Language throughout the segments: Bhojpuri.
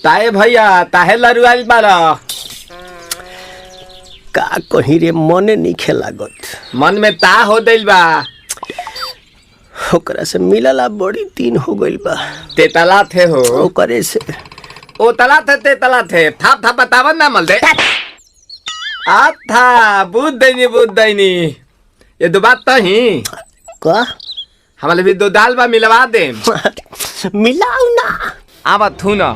ताए भैया ताहे लरुआल बारा का कहीं रे मने नहीं खेलागत। मन में ता हो दिल बा ओकरा से मिलला बड़ी दिन हो गइल बा। ते तला थे हो ओकरे से ओ तला थे ते तला थे थाप थाप बतावन ना मल दे आ था बुद्ध दैनी ये दो बात तो ही का हमारे भी दो दाल बा मिलवा दे मिलाऊ ना आवा थू ना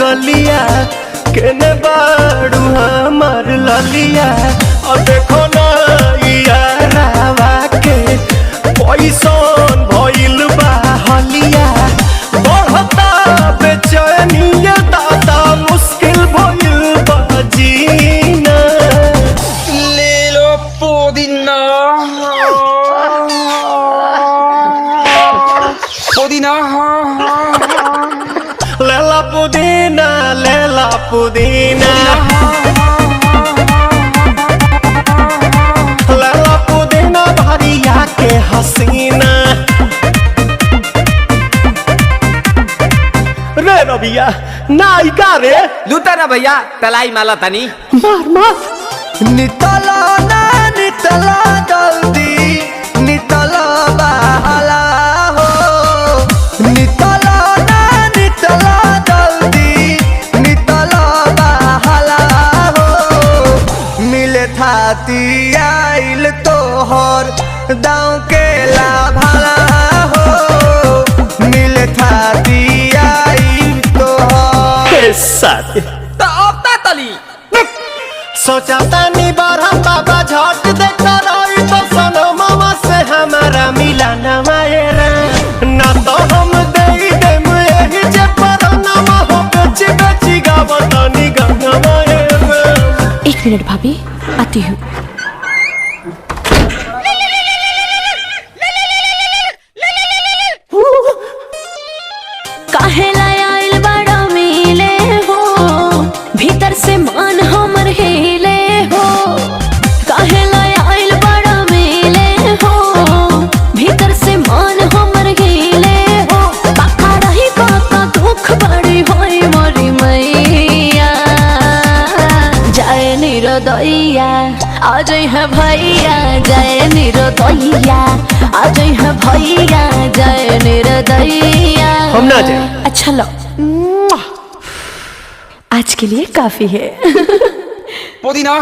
गलिया केने बाड़ू हमार ललिया और देखो ना यारावा के पैसन भइल बा हलिया बढ़ता बेचैनिया दादा मुश्किल भइल बा जीना ले लो पुदीना पुदीना लेला पुदीना लेला पुदीना भरिया के हसीना रे रबिया नायिका रे लूटा ना भैया तलाई माला तनी मार मार नितला ना नितला जल्दी नितला बहाला हो नितला ना नितला थाती आइल तोहर दाँव के लाभाला हो मिले थाती आइल तोहर साथ तो अब ता तली सोचा तानी बारह बाबा झट देखता रही तो सनो मामा से हमारा मिला न मायरा ना तो हम दे देम यही जे पर नामा हो बेची बेची गावतानी गंगा मायरा। 1 मिनट भाभी आती हूँ। काहेला आइल बड़ा मिले हो भीतर से मान हमर हिले हो काहेला आइल बड़ा मिले हो भीतर से मान हमर हिले हो बाका रही बाका दुख बड़ी होई मोरी मैया जाए निरोदैया आज है भैया जय निरोदैया आज है भैया जय निरोदैया हम ना जाए। अच्छा लो आज के लिए काफी है पुदीना